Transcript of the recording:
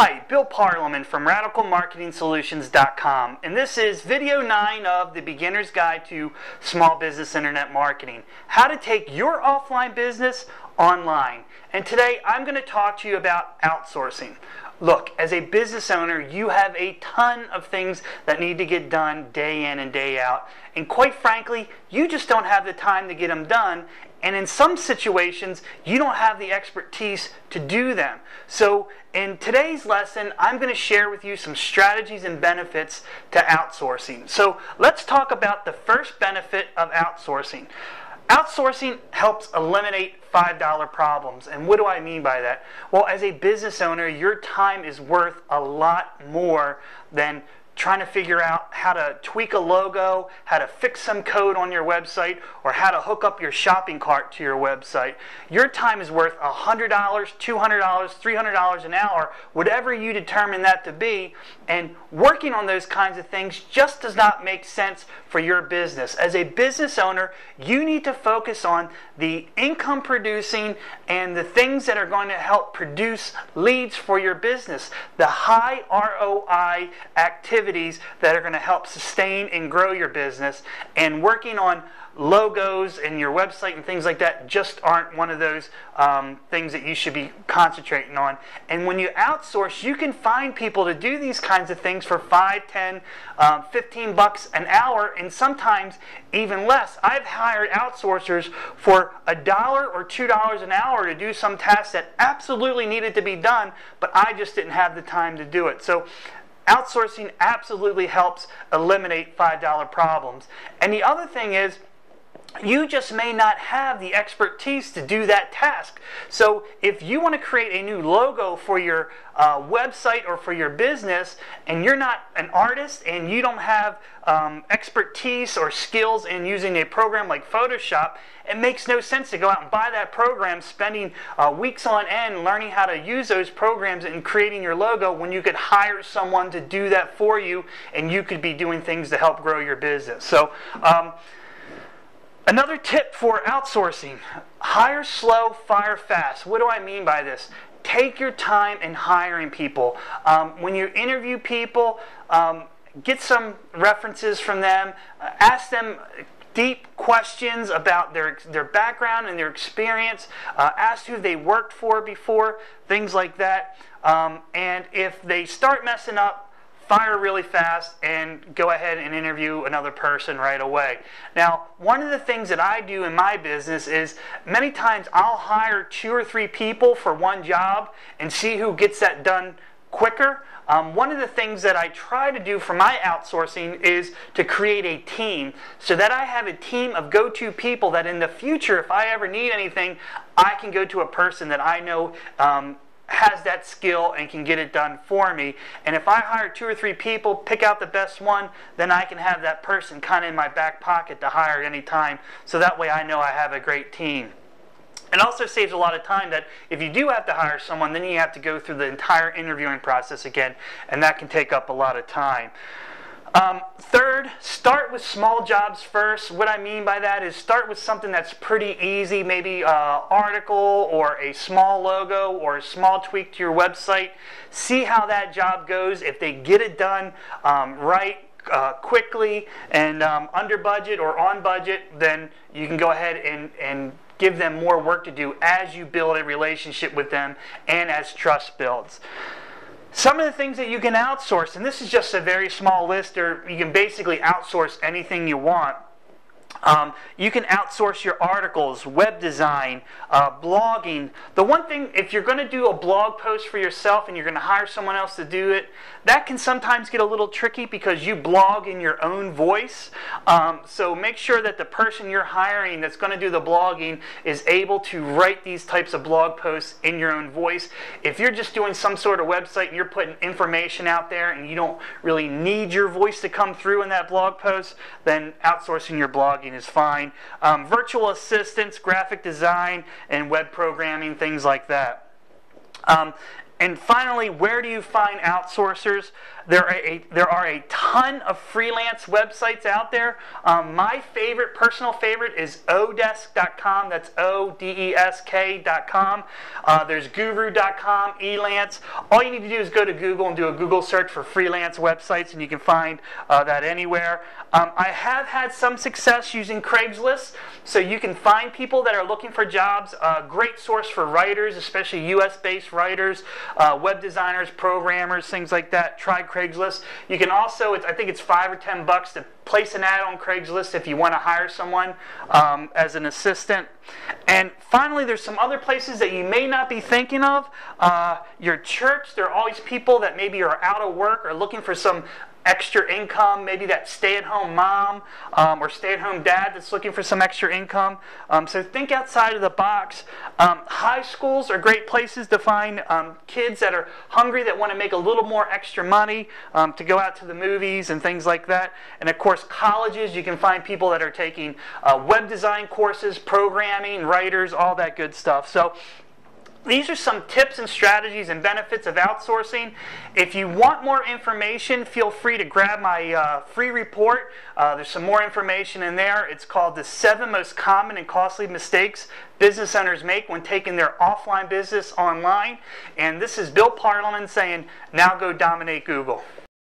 Hi, Bill Parliament from RadicalMarketingSolutions.com, and this is video 9 of the Beginner's Guide to Small Business Internet Marketing. How to take your offline business online. And today I'm going to talk to you about outsourcing. Look, as a business owner, you have a ton of things that need to get done day in and day out. And quite frankly, you just don't have the time to get them done. And in some situations, you don't have the expertise to do them. So in today's lesson, I'm going to share with you some strategies and benefits to outsourcing. So let's talk about the first benefit of outsourcing. Outsourcing helps eliminate $5 problems. And what do I mean by that? Well, as a business owner, your time is worth a lot more than trying to figure out how to tweak a logo, how to fix some code on your website, or how to hook up your shopping cart to your website. Your time is worth $100, $200, $300 an hour, whatever you determine that to be, and working on those kinds of things just does not make sense for your business. As a business owner, you need to focus on the income producing and the things that are going to help produce leads for your business, the high ROI activities that are going to help sustain and grow your business, and working on logos and your website and things like that just aren't one of those things that you should be concentrating on. And when you outsource, you can find people to do these kinds of things for $5, $10, $15 an hour, and sometimes even less. I've hired outsourcers for $1 or $2 an hour to do some tasks that absolutely needed to be done, but I just didn't have the time to do it. So outsourcing absolutely helps eliminate $5 problems. And the other thing is, you just may not have the expertise to do that task. So if you want to create a new logo for your website or for your business, and you're not an artist and you don't have expertise or skills in using a program like Photoshop, it makes no sense to go out and buy that program, spending weeks on end learning how to use those programs and creating your logo, when you could hire someone to do that for you and you could be doing things to help grow your business. So another tip for outsourcing: hire slow, fire fast. What do I mean by this? Take your time in hiring people. When you interview people, get some references from them. Ask them deep questions about their background and their experience. Ask who they worked for before, things like that. And if they start messing up, fire really fast and go ahead and interview another person right away. Now, one of the things that I do in my business is many times I'll hire 2 or 3 people for one job and see who gets that done quicker. One of the things that I try to do for my outsourcing is to create a team, so that I have a team of go-to people that in the future, if I ever need anything, I can go to a person that I know has that skill and can get it done for me. And if I hire 2 or 3 people, pick out the best one, then I can have that person kind of in my back pocket to hire at any time, so that way I know I have a great team. It also saves a lot of time that if you do have to hire someone, then you have to go through the entire interviewing process again, and that can take up a lot of time. Third, start with small jobs first. What I mean by that is start with something that's pretty easy, maybe an article or a small logo or a small tweak to your website. See how that job goes. If they get it done quickly and under budget or on budget, then you can go ahead and give them more work to do as you build a relationship with them and as trust builds. Some of the things that you can outsource, and this is just a very small list, or you can basically outsource anything you want. You can outsource your articles, web design, blogging. The one thing, if you're going to do a blog post for yourself and you're going to hire someone else to do it, that can sometimes get a little tricky because you blog in your own voice. So make sure that the person you're hiring that's going to do the blogging is able to write these types of blog posts in your own voice. If you're just doing some sort of website and you're putting information out there and you don't really need your voice to come through in that blog post, then outsourcing your blogging is fine. Virtual assistants, graphic design, and web programming, things like that. And finally, where do you find outsourcers? There are a ton of freelance websites out there. My favorite, personal favorite, is odesk.com. That's odesk.com. There's guru.com, Elance. All you need to do is go to Google and do a Google search for freelance websites, and you can find that anywhere. I have had some success using Craigslist, so you can find people that are looking for jobs. Great source for writers, especially US-based writers, web designers, programmers, things like that. Try Craigslist. You can also, I think it's $5 or $10 to place an ad on Craigslist if you want to hire someone as an assistant. And finally, there's some other places that you may not be thinking of. Your church, there are always people that maybe are out of work or looking for some extra income, maybe that stay-at-home mom or stay-at-home dad that's looking for some extra income. So think outside of the box. High schools are great places to find kids that are hungry, that want to make a little more extra money to go out to the movies and things like that. And of course, colleges, you can find people that are taking web design courses, programming, writers, all that good stuff. So these are some tips and strategies and benefits of outsourcing. If you want more information, feel free to grab my free report. There's some more information in there. It's called The 7 Most Common and Costly Mistakes Business Owners Make When Taking Their Offline Business Online. And this is Bill Parliament saying, now go dominate Google.